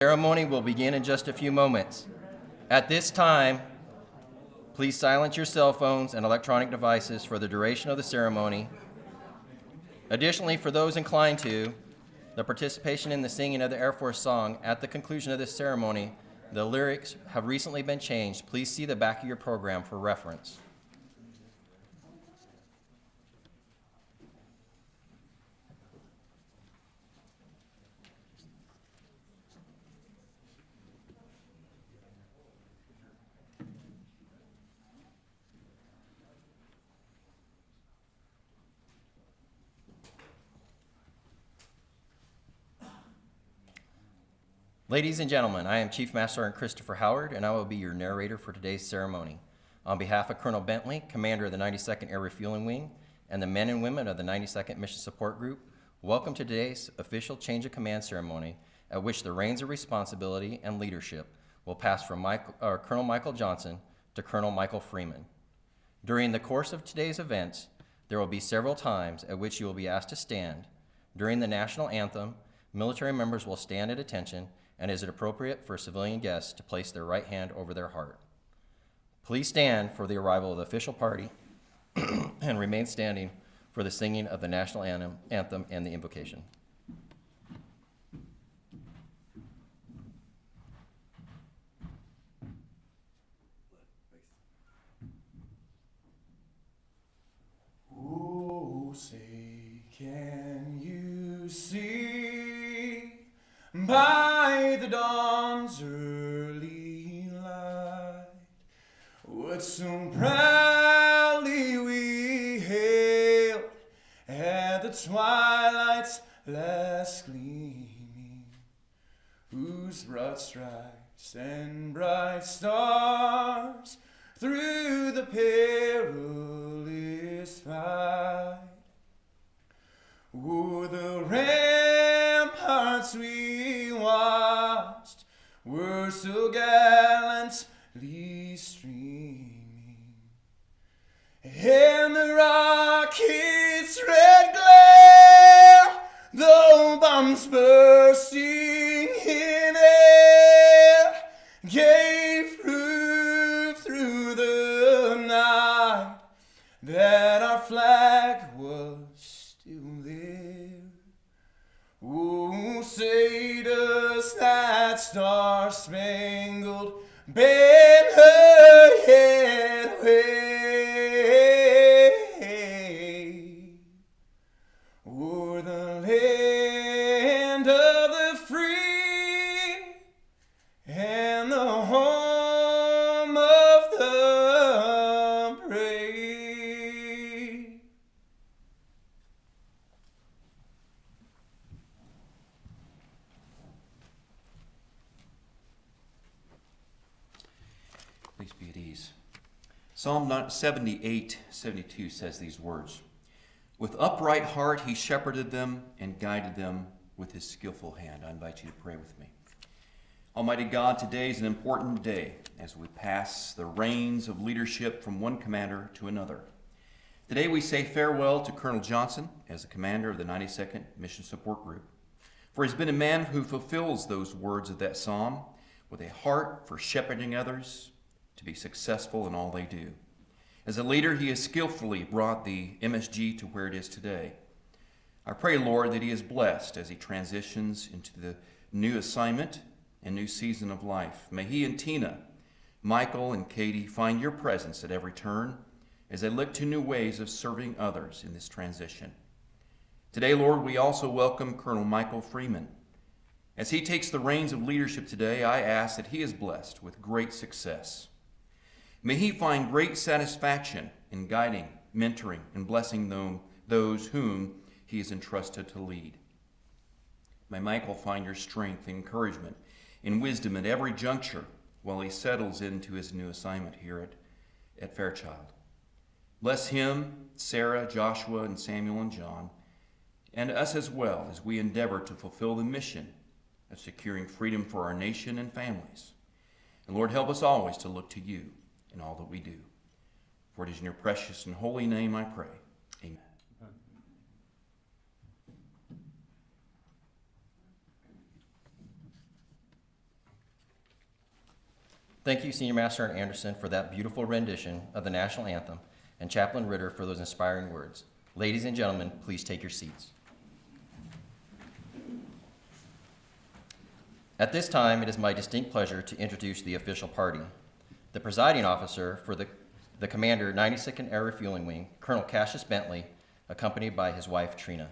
Ceremony will begin in just a few moments. At this time, please silence your cell phones and electronic devices for the duration of the ceremony. Additionally, for those inclined to, the participation in the singing of the Air Force song at the conclusion of this ceremony, the lyrics have recently been changed. Please see the back of your program for reference. Ladies and gentlemen, I am Chief Master Sergeant Christopher Howard, and I will be your narrator for today's ceremony. On behalf of Colonel Bentley, Commander of the 92nd Air Refueling Wing, and the men and women of the 92nd Mission Support Group, welcome to today's official Change of Command ceremony, at which the reins of responsibility and leadership will pass from Colonel Michael Johnson to Colonel Michael Freeman. During the course of today's events, there will be several times at which you will be asked to stand. During the national anthem, military members will stand at attention, and is it appropriate for civilian guests to place their right hand over their heart. Please stand for the arrival of the official party and remain standing for the singing of the national anthem and the invocation. Oh, say, can you see by the dawn's early light what so proudly we hailed at the twilight's last gleaming, whose broad stripes and bright stars through the perilous fight o'er the ramparts we watched were so gallantly streaming, and the rocket's red glare, though bombs bursting in air, gave proof through the night that our flag was still there. Oh, say does that star-spangled banner yet wave o'er the land of the free and the home of the brave. Please be at ease. Psalm 78:72 says these words: "With upright heart he shepherded them and guided them with his skillful hand." I invite you to pray with me. Almighty God, today is an important day as we pass the reins of leadership from one commander to another. Today we say farewell to Colonel Johnson as the commander of the 92nd Mission Support Group, for he's been a man who fulfills those words of that psalm with a heart for shepherding others to be successful in all they do. As a leader, he has skillfully brought the MSG to where it is today. I pray, Lord, that he is blessed as he transitions into the new assignment and new season of life. May he and Tina, Michael and Katie find your presence at every turn as they look to new ways of serving others in this transition. Today, Lord, we also welcome Colonel Michael Freeman. As he takes the reins of leadership today, I ask that he is blessed with great success. May he find great satisfaction in guiding, mentoring, and blessing those whom he is entrusted to lead. May Michael find your strength, encouragement, and wisdom at every juncture while he settles into his new assignment here at Fairchild. Bless him, Sarah, Joshua, and Samuel and John, and us as well as we endeavor to fulfill the mission of securing freedom for our nation and families. And Lord, help us always to look to you in all that we do. For it is in your precious and holy name I pray. Amen. Thank you, Senior Master Sergeant Anderson, for that beautiful rendition of the national anthem, and Chaplain Ritter for those inspiring words. Ladies and gentlemen, please take your seats. At this time, it is my distinct pleasure to introduce the official party. The presiding officer for the Commander, 92nd Air Refueling Wing, Colonel Cassius Bentley, accompanied by his wife, Trina.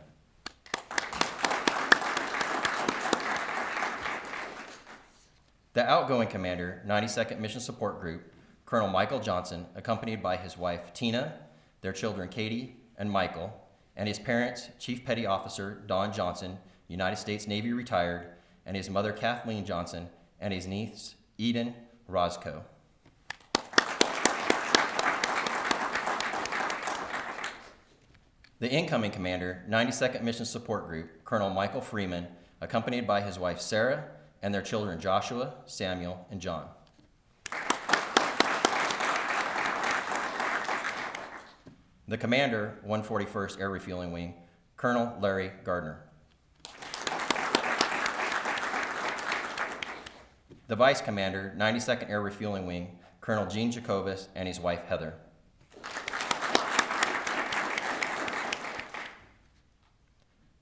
The outgoing commander, 92nd Mission Support Group, Colonel Michael Johnson, accompanied by his wife, Tina, their children, Katie and Michael, and his parents, Chief Petty Officer Don Johnson, United States Navy retired, and his mother, Kathleen Johnson, and his niece, Eden Roscoe. The incoming commander, 92nd Mission Support Group, Colonel Michael Freeman, accompanied by his wife, Sarah, and their children, Joshua, Samuel, and John. The commander, 141st Air Refueling Wing, Colonel Larry Gardner. The vice commander, 92nd Air Refueling Wing, Colonel Gene Jacobus, and his wife, Heather.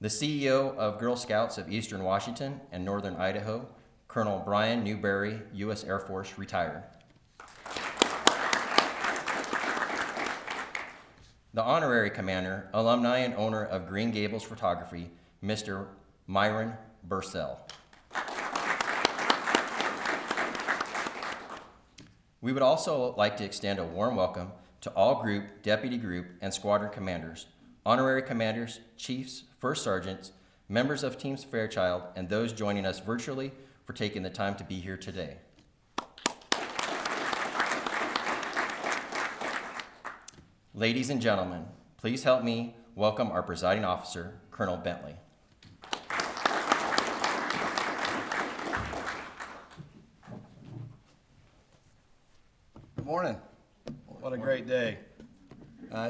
The CEO of Girl Scouts of Eastern Washington and Northern Idaho, Colonel Brian Newberry, U.S. Air Force, retired. The honorary commander, alumni and owner of Green Gables Photography, Mr. Myron Bursell. We would also like to extend a warm welcome to all group, deputy group, and squadron commanders, honorary commanders, chiefs, first sergeants, members of Teams Fairchild, and those joining us virtually for taking the time to be here today. Ladies and gentlemen, please help me welcome our presiding officer, Colonel Bentley. Good morning. What a great day.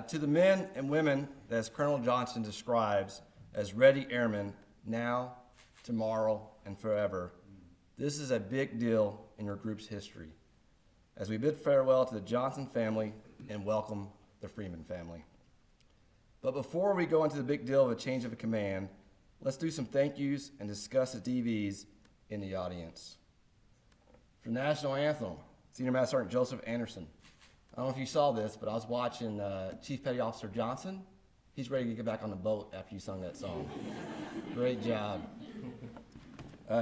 To the men and women that, as Colonel Johnson describes, as ready airmen now, tomorrow, and forever, this is a big deal in your group's history. As we bid farewell to the Johnson family and welcome the Freeman family. But before we go into the big deal of a change of command, let's do some thank yous and discuss the DVs in the audience. For the national anthem, Senior Master Sergeant Joseph Anderson. I don't know if you saw this, but I was watching Chief Petty Officer Johnson. He's ready to get back on the boat after you sung that song. Great job.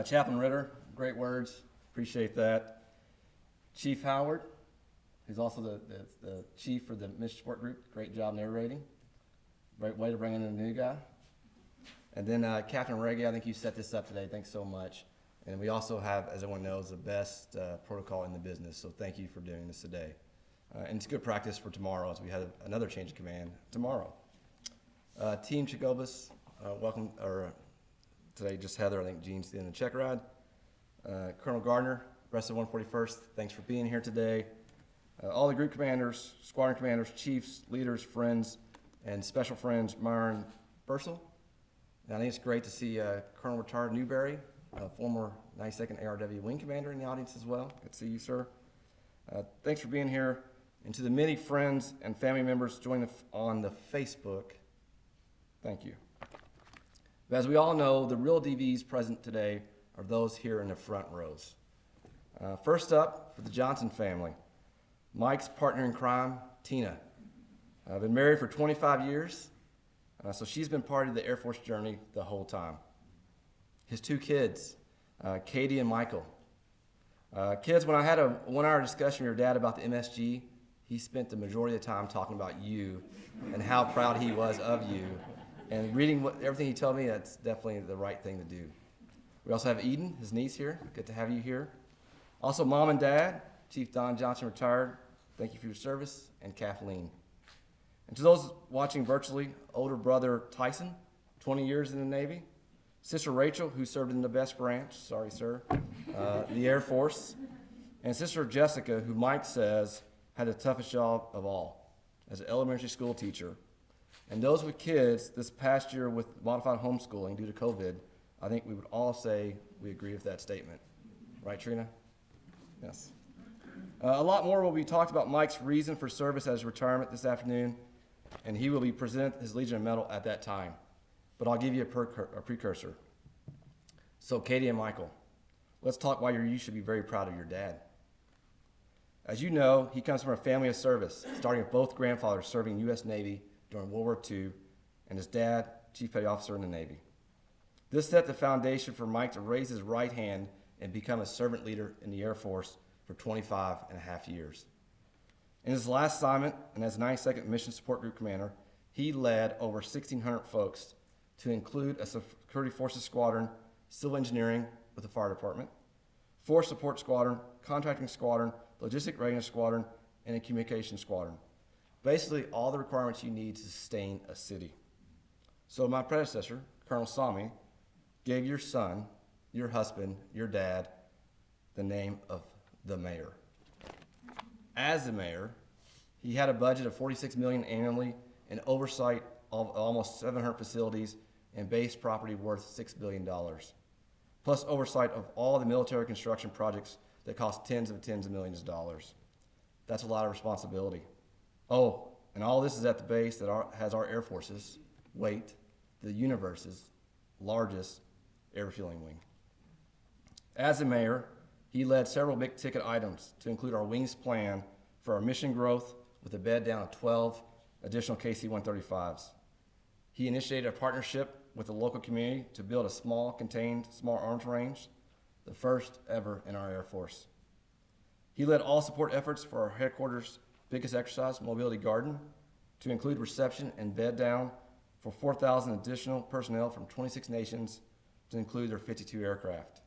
Chaplain Ritter, great words. Appreciate that. Chief Howard, who's also the chief for the Mission Support Group. Great job narrating. Great way to bring in a new guy. And then Captain Reggie, I think you set this up today. Thanks so much. And we also have, as everyone knows, the best protocol in the business. So thank you for doing this today. And it's good practice for tomorrow as we have another change of command tomorrow. Team Jacobus, welcome, or today just Heather, I think Gene's in the check ride. Colonel Gardner, rest of 141st, thanks for being here today. All the group commanders, squadron commanders, chiefs, leaders, friends, and special friends, Myron Bursell. And I think it's great to see Colonel Retired Newberry, former 92nd ARW Wing Commander in the audience as well. Good to see you, sir. Thanks for being here. And to the many friends and family members joining on the Facebook, thank you. But as we all know, the real DVs present today are those here in the front rows. First up, for the Johnson family, Mike's partner in crime, Tina. I've been married for 25 years, so she's been part of the Air Force journey the whole time. His two kids, Katie and Michael. Kids, when I had a 1-hour discussion with your dad about the MSG, he spent the majority of the time talking about you and how proud he was of you. And reading everything he told me, that's definitely the right thing to do. We also have Eden, his niece here. Good to have you here. Also, Mom and Dad, Chief Don Johnson, retired. Thank you for your service, and Kathleen. And to those watching virtually, older brother Tyson, 20 years in the Navy. Sister Rachel, who served in the best branch, sorry sir, the Air Force. And Sister Jessica, who Mike says had the toughest job of all as an elementary school teacher. And those with kids this past year with modified homeschooling due to COVID, I think we would all say we agree with that statement. Right, Trina? Yes. A lot more will be talked about Mike's reason for service at his retirement this afternoon, and he will be presented his Legion Medal at that time. But I'll give you a precursor. So Katie and Michael, let's talk why you should be very proud of your dad. As you know, he comes from a family of service, starting with both grandfathers serving U.S. Navy during World War II, and his dad, Chief Petty Officer in the Navy. This set the foundation for Mike to raise his right hand and become a servant leader in the Air Force for 25 and a half years. In his last assignment, and as 92nd Mission Support Group Commander, he led over 1,600 folks, to include a Security Forces Squadron, Civil Engineering with the Fire Department, Force Support Squadron, Contracting Squadron, Logistic Readiness Squadron, and a Communications Squadron. Basically, all the requirements you need to sustain a city. So my predecessor, Colonel Sami, gave your son, your husband, your dad, the name of the mayor. As the mayor, he had a budget of $46 million annually and oversight of almost 700 facilities and base property worth $6 billion, plus oversight of all the military construction projects that cost tens of millions of dollars. That's a lot of responsibility. Oh, and all this is at the base that has our Air Force's weight, the universe's largest air refueling wing. As the mayor, he led several big ticket items to include our wings plan for our mission growth with a bed down of 12 additional KC-135s. He initiated a partnership with the local community to build a small contained small arms range, the first ever in our Air Force. He led all support efforts for our headquarters' biggest exercise, Mobility Garden, to include reception and bed down for 4,000 additional personnel from 26 nations to include their 52 aircraft.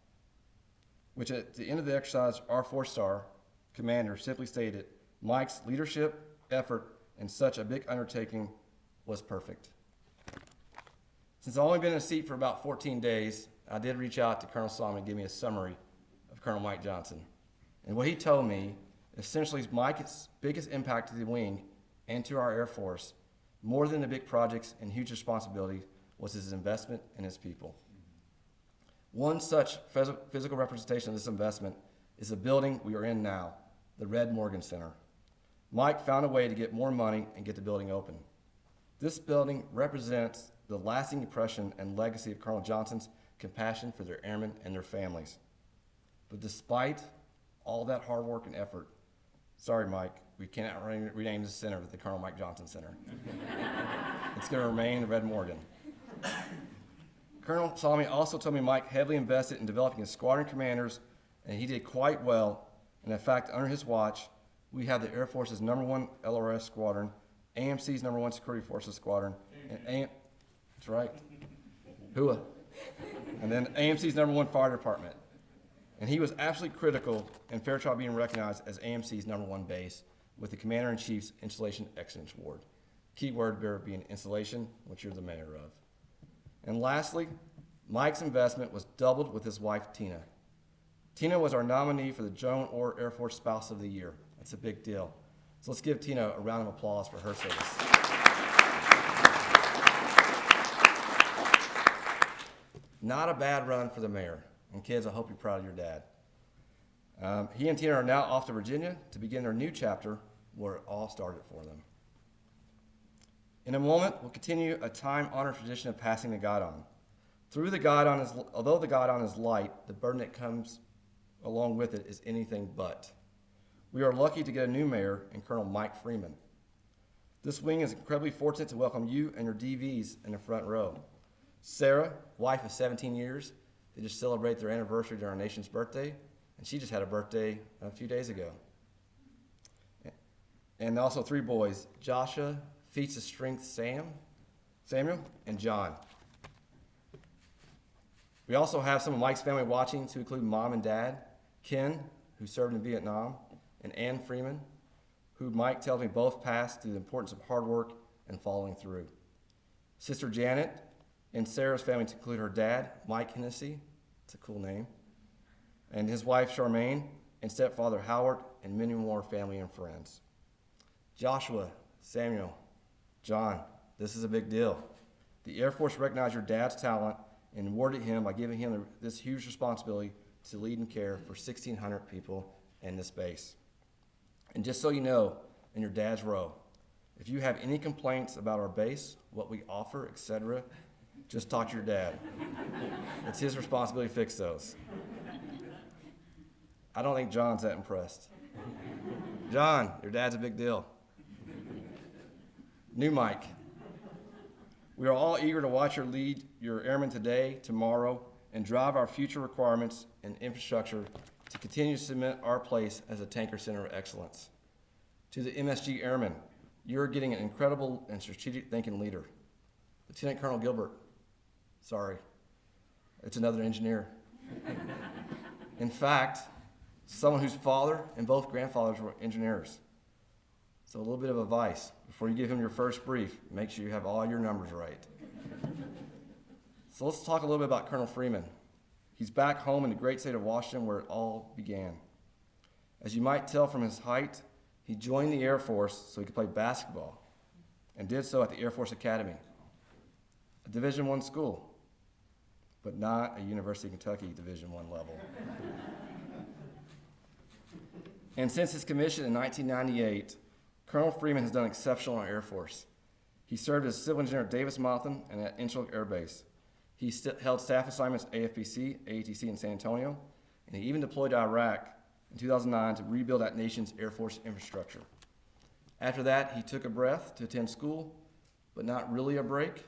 Which at the end of the exercise, our 4-star commander simply stated, Mike's leadership, effort, in such a big undertaking was perfect. Since I've only been in a seat for about 14 days, I did reach out to Colonel Solomon and give me a summary of Colonel Mike Johnson. And what he told me, essentially, is Mike's biggest impact to the wing and to our Air Force, more than the big projects and huge responsibility, was his investment in his people. One such physical representation of this investment is the building we are in now, the Red Morgan Center. Mike found a way to get more money and get the building open. This building represents the lasting impression and legacy of Colonel Johnson's compassion for their airmen and their families. But despite all that hard work and effort, sorry, Mike, we cannot rename the center the Colonel Mike Johnson Center. It's going to remain the Red Morgan. Colonel Salmi also told me Mike heavily invested in developing his squadron commanders, and he did quite well. And in fact, under his watch, we have the Air Force's #1 LRS squadron, AMC's #1 Security Forces squadron, and that's right, HUA, and then AMC's #1 fire department. And he was absolutely critical in Fairchild being recognized as AMC's #1 base with the Commander-in-Chief's Installation Excellence Award. Key word there being installation, which you're the mayor of. And lastly, Mike's investment was doubled with his wife, Tina. Tina was our nominee for the Joan Orr Air Force Spouse of the Year. That's a big deal. So let's give Tina a round of applause for her service. Not a bad run for the mayor. And kids, I hope you're proud of your dad. He and Tina are now off to Virginia to begin their new chapter where it all started for them. In a moment, we'll continue a time-honored tradition of passing the guidon. Although the guidon is light, the burden that comes along with it is anything but. We are lucky to get a new mayor in Colonel Mike Freeman. This wing is incredibly fortunate to welcome you and your DVs in the front row. Sarah, wife of 17 years, they just celebrated their anniversary during our nation's birthday, and she just had a birthday a few days ago. And also 3 boys, Joshua, Feats of Strength Samuel, and John. We also have some of Mike's family watching, to include mom and dad, Ken, who served in Vietnam, and Ann Freeman, who Mike tells me both passed through the importance of hard work and following through. Sister Janet and Sarah's family, to include her dad, Mike Hennessy, it's a cool name, and his wife, Charmaine, and stepfather, Howard, and many more family and friends. Joshua, Samuel, John, this is a big deal. The Air Force recognized your dad's talent and awarded him by giving him this huge responsibility to lead and care for 1,600 people in this base. And just so you know, in your dad's row, if you have any complaints about our base, what we offer, etc., just talk to your dad. It's his responsibility to fix those. I don't think John's that impressed. John, your dad's a big deal. New Mike. We are all eager to watch your lead your airmen today, tomorrow, and drive our future requirements and infrastructure to continue to cement our place as a tanker center of excellence. To the MSG Airmen, you're getting an incredible and strategic thinking leader. Lieutenant Colonel Gilbert, sorry, it's another engineer. In fact, someone whose father and both grandfathers were engineers. So a little bit of advice. Before you give him your first brief, make sure you have all your numbers right. So let's talk a little bit about Colonel Freeman. He's back home in the great state of Washington where it all began. As you might tell from his height, he joined the Air Force so he could play basketball and did so at the Air Force Academy, a Division I school, but not a University of Kentucky Division I level. And since his commission in 1998, Colonel Freeman has done exceptional in our Air Force. He served as civil engineer at Davis-Monthan and at Incirlik Air Base. He held staff assignments at AFPC, AATC in San Antonio, and he even deployed to Iraq in 2009 to rebuild that nation's Air Force infrastructure. After that, he took a breath to attend school, but not really a break,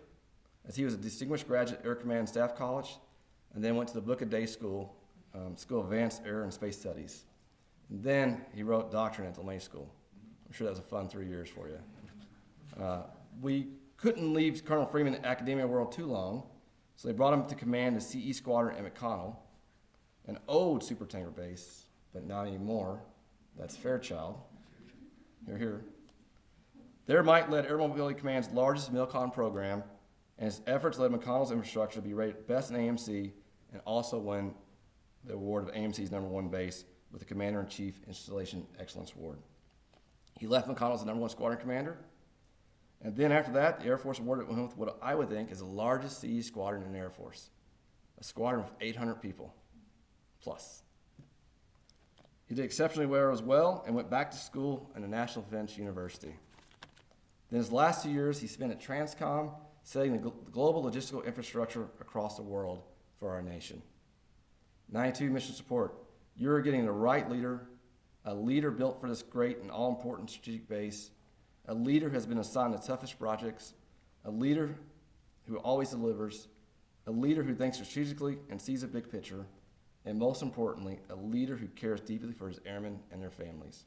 as he was a distinguished graduate at Air Command and Staff College, and then went to the Book of Day School, School of Advanced Air and Space Studies. And then he wrote doctrine at the May School. I'm sure that was a fun 3 years for you. We couldn't leave Colonel Freeman in the academia world too long, so they brought him to command the CE Squadron at McConnell, an old supertanker base, but not anymore. That's Fairchild. Here, here. There Mike led Air Mobility Command's largest MILCON program, and his efforts led McConnell's infrastructure to be rated best in AMC and also win the award of AMC's #1 base with the Commander-in-Chief Installation Excellence Award. He left McConnell as the #1 squadron commander, and then after that, the Air Force awarded him with what I would think is the largest CE squadron in the Air Force, a squadron with 800 people plus. He did exceptionally well as well and went back to school at the National Defense University. Then his last 2 years, he spent at Transcom, setting the global logistical infrastructure across the world for our nation. 92 Mission Support, you're getting the right leader, a leader built for this great and all-important strategic base, a leader who has been assigned the toughest projects, a leader who always delivers, a leader who thinks strategically and sees a big picture, and most importantly, a leader who cares deeply for his airmen and their families.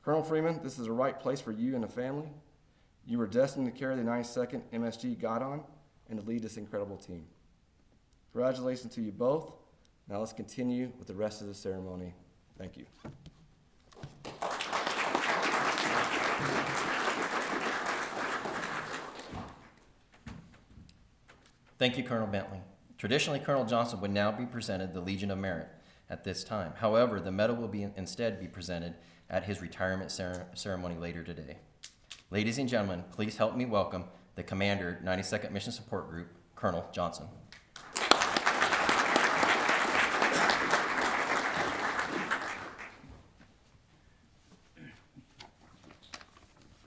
Colonel Freeman, this is the right place for you and the family. You were destined to carry the 92nd MSG Guidon and to lead this incredible team. Congratulations to you both. Now let's continue with the rest of the ceremony. Thank you. Thank you, Colonel Bentley. Traditionally, Colonel Johnson would now be presented the Legion of Merit at this time. However, the medal will instead be presented at his retirement ceremony later today. Ladies and gentlemen, please help me welcome the Commander, 92nd Mission Support Group, Colonel Johnson.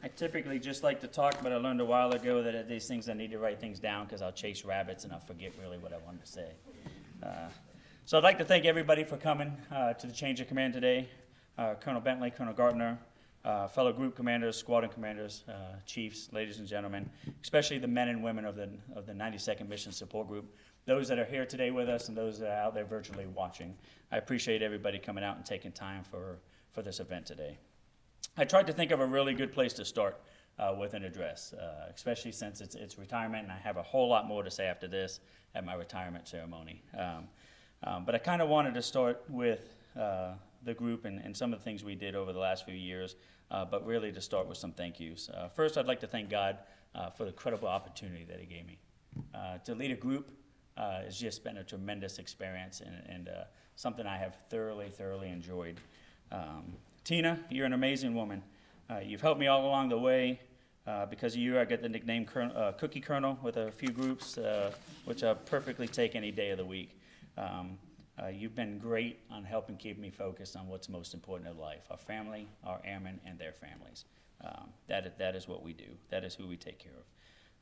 I typically just like to talk, but I learned a while ago that at these things I need to write things down because I'll chase rabbits and I'll forget really what I wanted to say. So I'd like to thank everybody for coming to the Change of Command today. Colonel Bentley, Colonel Gardner, fellow group commanders, squadron commanders, chiefs, ladies and gentlemen, especially the men and women of the 92nd Mission Support Group, those that are here today with us and those that are out there virtually watching. I appreciate everybody coming out and taking time for this event today. I tried to think of a really good place to start with an address, especially since it's retirement, and I have a whole lot more to say after this at my retirement ceremony. But I kind of wanted to start with the group and some of the things we did over the last few years, but really to start with some thank yous. First, I'd like to thank God for the incredible opportunity that He gave me. To lead a group has just been a tremendous experience and something I have thoroughly enjoyed. Tina, you're an amazing woman. You've helped me all along the way. Because of you, I get the nickname Cookie Colonel with a few groups, which I perfectly take any day of the week. You've been great on helping keep me focused on what's most important in life, our family, our airmen, and their families. That is what we do. That is who we take care of.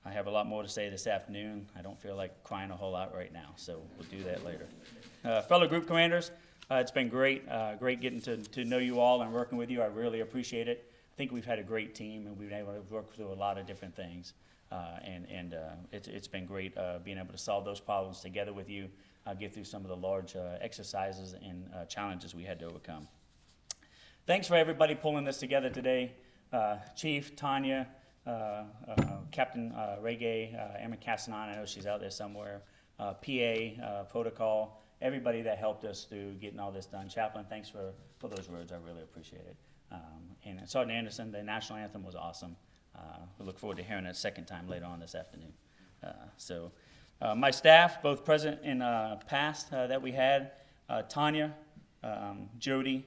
I have a lot more to say this afternoon. I don't feel like crying a whole lot right now, so we'll do that later. Fellow group commanders, it's been great getting to know you all and working with you. I really appreciate it. I think we've had a great team, and we've been able to work through a lot of different things. It's been great being able to solve those problems together with you, get through some of the large exercises and challenges we had to overcome. Thanks for everybody pulling this together today. Chief, Tanya, Captain Reggae, Emma Castanon, I know she's out there somewhere, PA, Protocol, everybody that helped us through getting all this done. Chaplain, thanks for those words. I really appreciate it. And Sergeant Anderson, the national anthem was awesome. We look forward to hearing it a second time later on this afternoon. My staff, both present and past that we had, Tanya, Jody,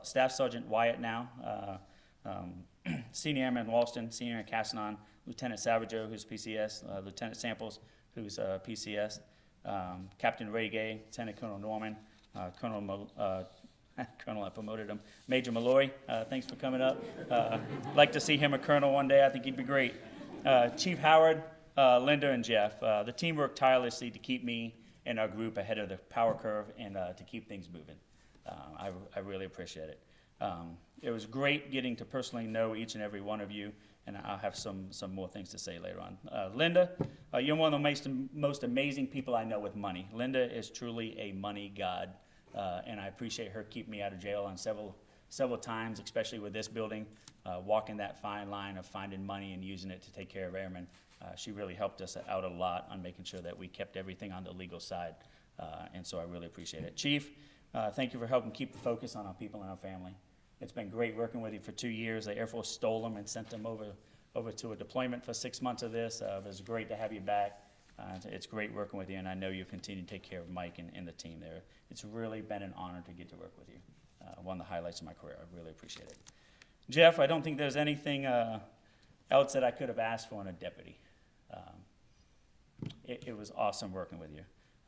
Staff Sergeant Wyatt now, Senior Airman Walston, Senior Airman Castanon, Lieutenant Savageau, who's PCS, Lieutenant Samples, who's PCS, Captain Ray Gay, Lieutenant Colonel Norman, Colonel, I promoted him, Major Malloy, thanks for coming up. Like to see him a colonel one day. I think he'd be great. Chief Howard, Linda, and Jeff. The team worked tirelessly to keep me and our group ahead of the power curve and to keep things moving. I really appreciate it. It was great getting to personally know each and every one of you, and I'll have some more things to say later on. Linda, you're one of the most amazing people I know with money. Linda is truly a money god, and I appreciate her keeping me out of jail on several times, especially with this building, walking that fine line of finding money and using it to take care of airmen. She really helped us out a lot on making sure that we kept everything on the legal side, and so I really appreciate it. Chief, thank you for helping keep the focus on our people and our family. It's been great working with you for 2 years. The Air Force stole them and sent them over to a deployment for 6 months of this. It was great to have you back. It's great working with you, and I know you'll continue to take care of Mike and the team there. It's really been an honor to get to work with you. One of the highlights of my career. I really appreciate it. Jeff, I don't think there's anything else that I could have asked for in a deputy. It was awesome working with you.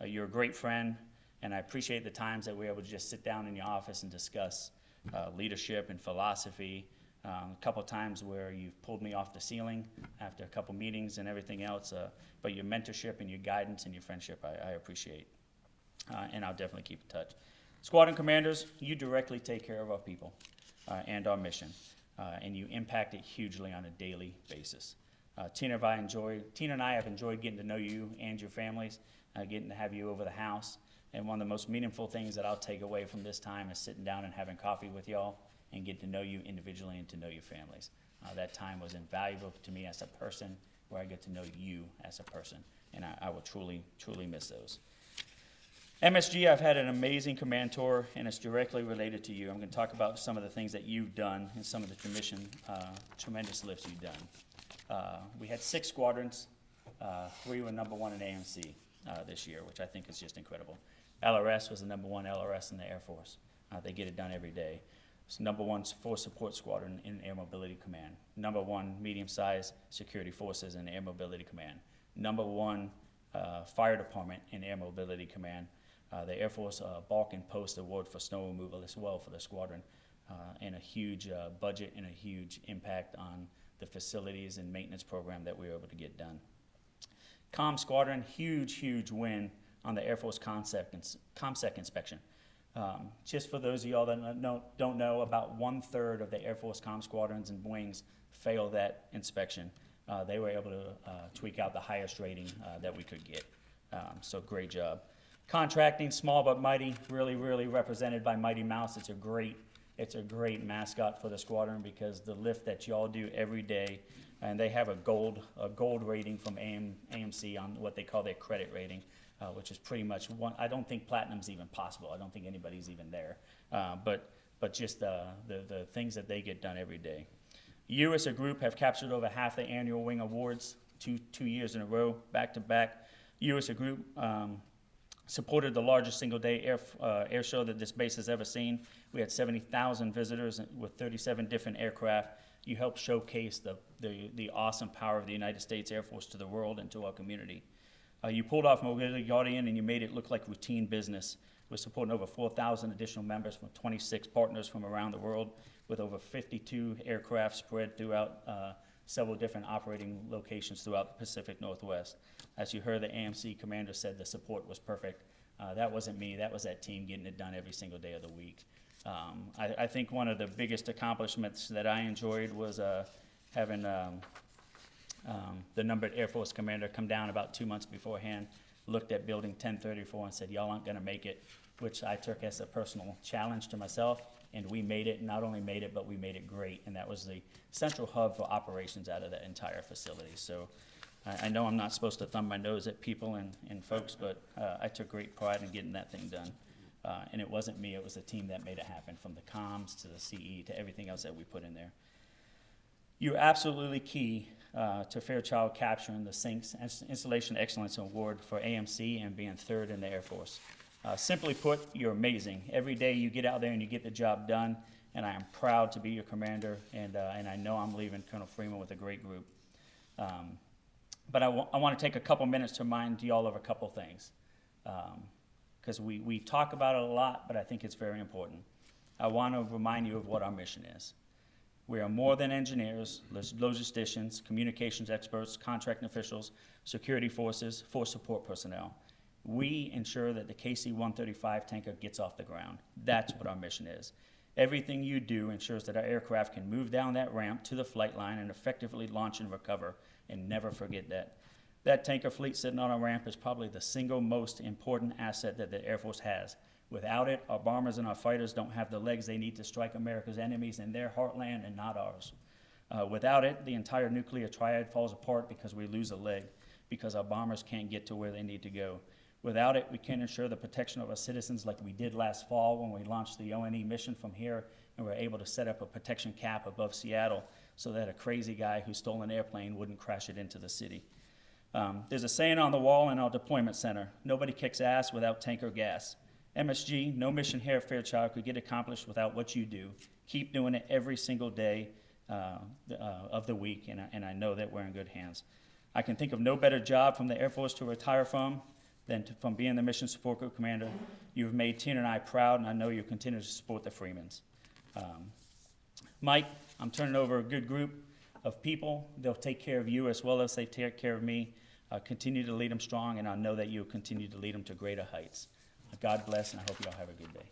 You're a great friend, and I appreciate the times that we were able to just sit down in your office and discuss leadership and philosophy. A couple times where you've pulled me off the ceiling after a couple meetings and everything else, but your mentorship and your guidance and your friendship I appreciate, and I'll definitely keep in touch. Squadron commanders, you directly take care of our people and our mission, and you impact it hugely on a daily basis. Tina and I have enjoyed getting to know you and your families, getting to have you over the house. And one of the most meaningful things that I'll take away from this time is sitting down and having coffee with y'all and getting to know you individually and to know your families. That time was invaluable to me as a person, where I get to know you as a person, and I will truly, truly miss those. MSG, I've had an amazing command tour, and it's directly related to you. I'm going to talk about some of the things that you've done and some of the tremendous lifts you've done. We had 6 squadrons. 3 were number 1 in AMC this year, which I think is just incredible. LRS was the number 1 LRS in the Air Force. They get it done every day. It's number 1 Force Support Squadron in Air Mobility Command. Number 1 medium-sized security forces in Air Mobility Command. Number 1 Fire Department in Air Mobility Command. The Air Force Balkan Post Award for snow removal as well for the squadron, and a huge budget and a huge impact on the facilities and maintenance program that we were able to get done. Comm Squadron, huge win on the Air Force ComSec inspection. Just for those of y'all that don't know, about 1/3 of the Air Force Comm Squadrons and wings fail that inspection. They were able to tweak out the highest rating that we could get. So great job. Contracting, small but mighty, really represented by Mighty Mouse. It's a great mascot for the squadron because the lift that y'all do every day, and they have a gold rating from AMC on what they call their credit rating, which is pretty much one. I don't think platinum's even possible. I don't think anybody's even there. But just the things that they get done every day. You as a group have captured over half the annual wing awards, two years in a row, back to back. You as a group supported the largest single-day air show that this base has ever seen. We had 70,000 visitors with 37 different aircraft. You helped showcase the awesome power of the United States Air Force to the world and to our community. You pulled off Mobility Guardian and you made it look like routine business. We're supporting over 4,000 additional members from 26 partners from around the world, with over 52 aircraft spread throughout several different operating locations throughout the Pacific Northwest. As you heard, the AMC commander said the support was perfect. That wasn't me, that was that team getting it done every single day of the week. I think one of the biggest accomplishments that I enjoyed was having the numbered Air Force commander come down about 2 months beforehand, looked at building 1034 and said, y'all aren't gonna make it, which I took as a personal challenge to myself, and we made it. Not only made it, but we made it great, and that was the central hub for operations out of that entire facility. So I know I'm not supposed to thumb my nose at people and folks, but I took great pride in getting that thing done. And it wasn't me, it was the team that made it happen, from the comms to the CE to everything else that we put in there. You're absolutely key to Fairchild capturing the SINKS Installation Excellence Award for AMC and being third in the Air Force. Simply put, you're amazing. Every day you get out there and you get the job done, and I am proud to be your commander, and I know I'm leaving Colonel Freeman with a great group. But I want to take a couple minutes to remind you all of a couple things, because we talk about it a lot, but I think it's very important. I want to remind you of what our mission is. We are more than engineers, logisticians, communications experts, contract officials, security forces, force support personnel. We ensure that the KC-135 tanker gets off the ground. That's what our mission is. Everything you do ensures that our aircraft can move down that ramp to the flight line and effectively launch and recover, and never forget that. That tanker fleet sitting on a ramp is probably the single most important asset that the Air Force has. Without it, our bombers and our fighters don't have the legs they need to strike America's enemies in their heartland and not ours. Without it, the entire nuclear triad falls apart because we lose a leg, because our bombers can't get to where they need to go. Without it, we can't ensure the protection of our citizens like we did last fall when we launched the ONE mission from here and were able to set up a protection cap above Seattle so that a crazy guy who stole an airplane wouldn't crash it into the city. There's a saying on the wall in our deployment center: nobody kicks ass without tanker gas. MSG, no mission here at Fairchild could get accomplished without what you do. Keep doing it every single day of the week, and I know that we're in good hands. I can think of no better job from the Air Force to retire from than from being the Mission Support Group Commander. You've made Tina and I proud, and I know you'll continue to support the Freemans. Mike, I'm turning over a good group of people. They'll take care of you as well as they take care of me. Continue to lead them strong, and I know that you'll continue to lead them to greater heights. God bless, and I hope you all have a good day.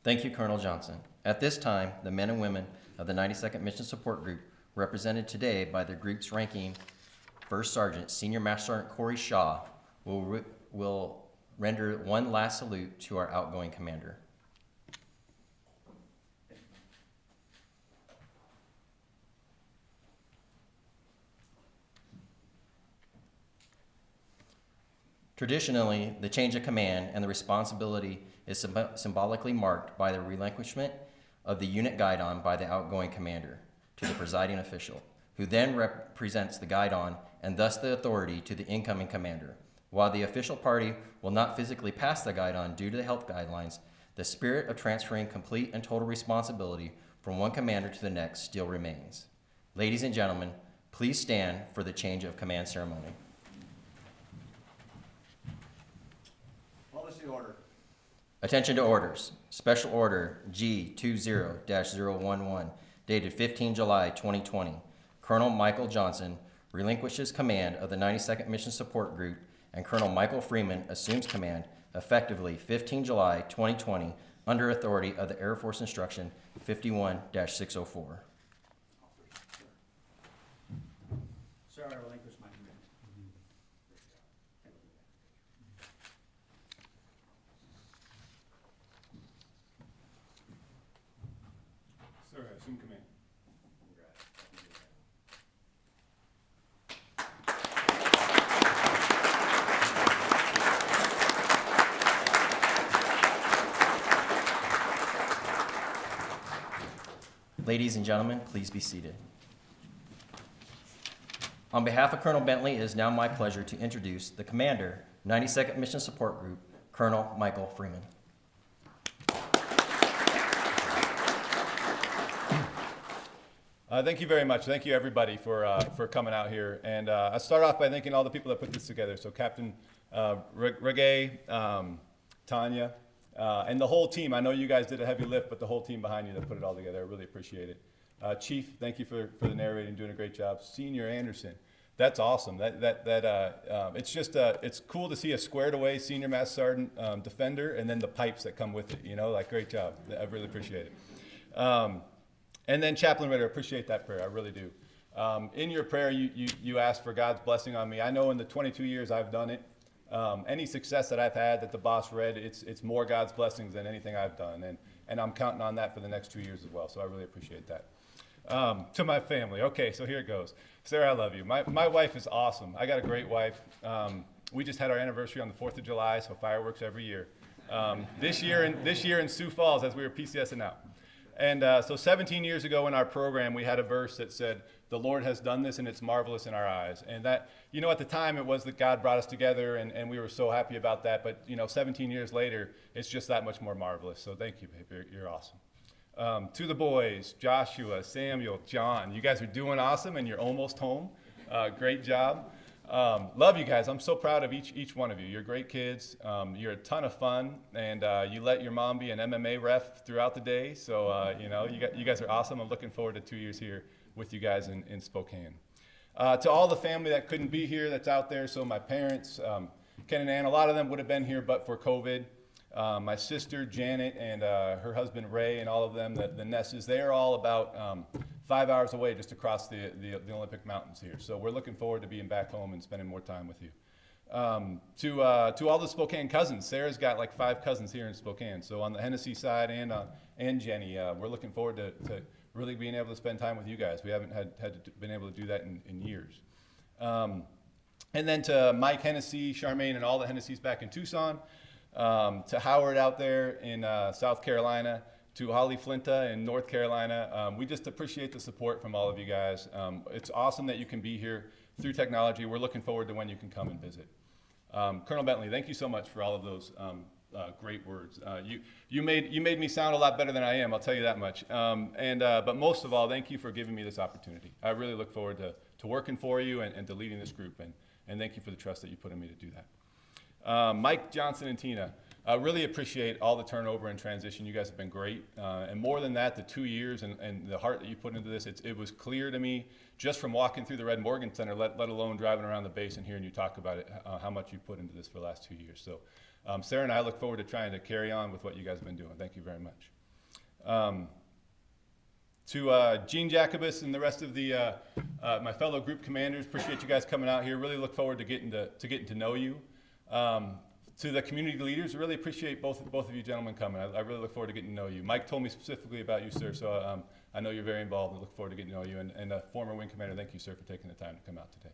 Thank you, Colonel Johnson. At this time, the men and women of the 92nd Mission Support Group, represented today by their group's ranking First Sergeant Senior Master Sergeant Corey Shaw, will render one last salute to our outgoing commander. Traditionally, the change of command and the responsibility is symbolically marked by the relinquishment of the unit guidon by the outgoing commander to the presiding official, who then represents the guidon and thus the authority to the incoming commander. While the official party will not physically pass the guidon due to the health guidelines, the spirit of transferring complete and total responsibility from one commander to the next still remains. Ladies and gentlemen, please stand for the change of command ceremony. Order. Attention to orders. Special Order G20-011, dated 15 July 2020. Colonel Michael Johnson relinquishes command of the 92nd Mission Support Group, and Colonel Michael Freeman assumes command effectively 15 July 2020 under authority of the Air Force Instruction 51-604. Sir, I relinquish my command. Sir, I assume command. Ladies and gentlemen, please be seated. On behalf of Colonel Bentley, it is now my pleasure to introduce the commander, 92nd Mission Support Group, Colonel Michael Freeman. Thank you very much. Thank you, everybody, for coming out here. And I start off by thanking all the people that put this together. So Captain Reggae, Tanya, and the whole team. I know you guys did a heavy lift, but the whole team behind you that put it all together, I really appreciate it. Chief, thank you for the narrating, doing a great job. Senior Anderson, that's awesome. It's just it's cool to see a squared away Senior Master Sergeant defender, and then the pipes that come with it. You know, like great job. I really appreciate it. And then Chaplain Ritter, appreciate that prayer. I really do. In your prayer, you asked for God's blessing on me. I know in the 22 years I've done it, any success that I've had that the boss read, it's more God's blessings than anything I've done. And I'm counting on that for the next 2 years as well. So I really appreciate that. To my family. Okay, so here it goes. Sarah, I love you. My wife is awesome. I got a great wife. We just had our anniversary on the 4th of July, so fireworks every year. This year in Sioux Falls as we were PCSing out. And so 17 years ago in our program, we had a verse that said, the Lord has done this and it's marvelous in our eyes. And that, you know, at the time it was that God brought us together and we were so happy about that. But, you know, 17 years later, it's just that much more marvelous. So thank you, babe. You're awesome. To the boys, Joshua, Samuel, John, you guys are doing awesome and you're almost home. Great job. Love you guys. I'm so proud of each one of you. You're great kids. You're a ton of fun, and you let your mom be an MMA ref throughout the day. So you know, you guys are awesome. I'm looking forward to 2 years here with you guys in Spokane. To all the family that couldn't be here, that's out there. So my parents, Ken and Ann, a lot of them would have been here, but for COVID. My sister Janet and her husband Ray and all of them, the Nesses, they are all about 5 hours away just across the Olympic Mountains here. So we're looking forward to being back home and spending more time with you. To all the Spokane cousins, Sarah's got like 5 cousins here in Spokane. So on the Hennessy side and Jenny, we're looking forward to really being able to spend time with you guys. We haven't been able to do that in years. And then to Mike Hennessy, Charmaine, and all the Hennessys back in Tucson. To Howard out there in South Carolina, to Holly Flinta in North Carolina. We just appreciate the support from all of you guys. It's awesome that you can be here through technology. We're looking forward to when you can come and visit. Colonel Bentley, thank you so much for all of those great words. You made me sound a lot better than I am, I'll tell you that much. But most of all, thank you for giving me this opportunity. I really look forward to working for you and to leading this group, and thank you for the trust that you put in me to do that. Mike, Johnson, and Tina, I really appreciate all the turnover and transition. You guys have been great. And more than that, the 2 years and the heart that you put into this, it was clear to me just from walking through the Red Morgan Center, let alone driving around the base and hearing you talk about it, how much you've put into this for the last 2 years. So Sarah and I look forward to trying to carry on with what you guys have been doing. Thank you very much. To Gene Jacobus and the rest of the my fellow group commanders, appreciate you guys coming out here. Really look forward to getting to know you. To the community leaders, I really appreciate both of you gentlemen coming. I really look forward to getting to know you. Mike told me specifically about you, sir, so I know you're very involved and look forward to getting to know you. And former wing commander, thank you, sir, for taking the time to come out today.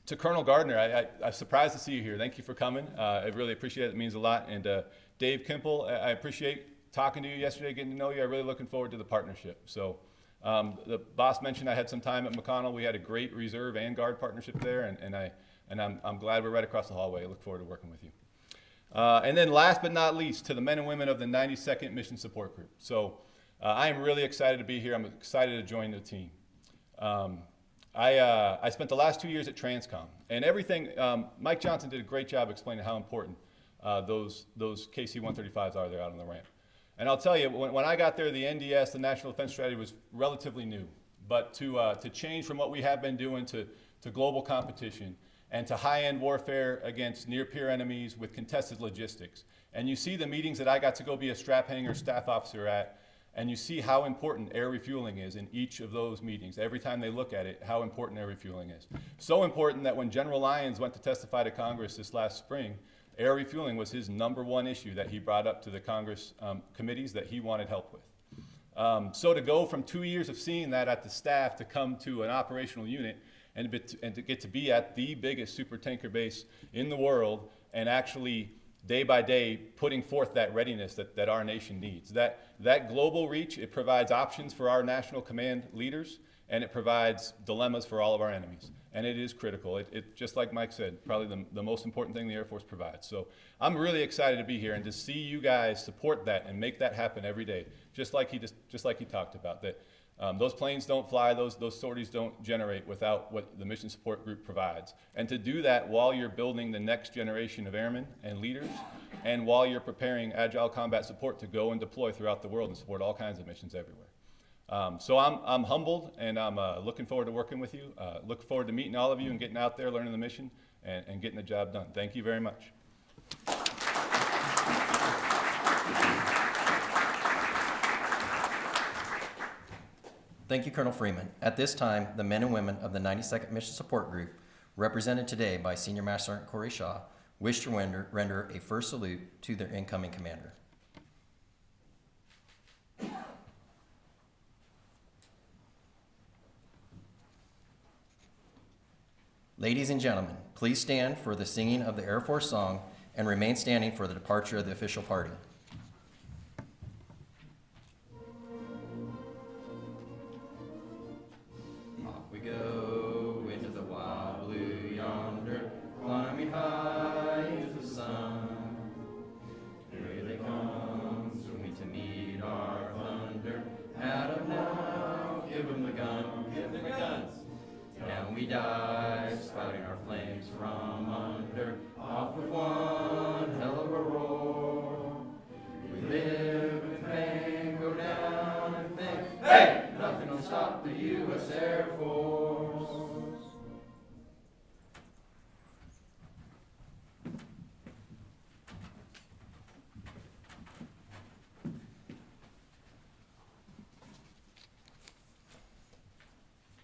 To Colonel Gardner, I'm surprised to see you here. Thank you for coming. I really appreciate it. It means a lot. And Dave Kimple, I appreciate talking to you yesterday, getting to know you. I'm really looking forward to the partnership. So the boss mentioned I had some time at McConnell. We had a great reserve and guard partnership there, and I'm glad we're right across the hallway. I look forward to working with you. And then last but not least, to the men and women of the 92nd Mission Support Group. So I am really excited to be here. I'm excited to join the team. I spent the last 2 years at Transcom, and everything, Mike Johnson did a great job explaining how important those KC-135s are there out on the ramp. And I'll tell you, when I got there, the NDS, the National Defense Strategy, was relatively new. But to change from what we have been doing to global competition and to high-end warfare against near-peer enemies with contested logistics. And you see the meetings that I got to go be a strap hanger staff officer at, and you see how important air refueling is in each of those meetings. Every time they look at it, how important air refueling is. So important that when General Lyons went to testify to Congress this last spring, air refueling was his #1 issue that he brought up to the Congress committees that he wanted help with. So to go from 2 years of seeing that at the staff to come to an operational unit and to get to be at the biggest super tanker base in the world and actually day by day putting forth that readiness that our nation needs. That global reach, it provides options for our national command leaders, and it provides dilemmas for all of our enemies. and it is critical. It just like Mike said, probably the most important thing the Air Force provides. So I'm really excited to be here and to see you guys support that and make that happen every day, just like he talked about. That those planes don't fly, those sorties don't generate without what the mission support group provides. And to do that while you're building the next generation of airmen and leaders, and while you're preparing agile combat support to go and deploy throughout the world and support all kinds of missions everywhere. So I'm humbled, and I'm looking forward to working with you. Look forward to meeting all of you and getting out there, learning the mission, and getting the job done. Thank you very much. Thank you, Colonel Freeman. At this time, the men and women of the 92nd Mission Support Group, represented today by Senior Master Sergeant Corey Shaw, wish to render a first salute to their incoming commander. Ladies and gentlemen, please stand for the singing of the Air Force song and remain standing for the departure of the official party. Off we go into the wild blue yonder, climbing high into the sun. Here they come, swimming to meet our thunder. Adam now, give 'em the gun, give 'em the guns. Down we dive, spouting our flames from under. Off with one hell of a roar. We live in fame, go down and think, hey, nothing will stop the U.S. Air Force.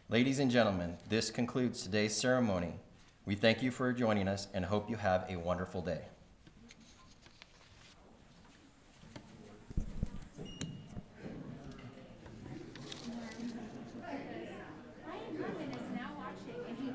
Ladies and gentlemen, this concludes today's ceremony. We thank you for joining us and hope you have a wonderful day. Ryan Herman is now watching, and he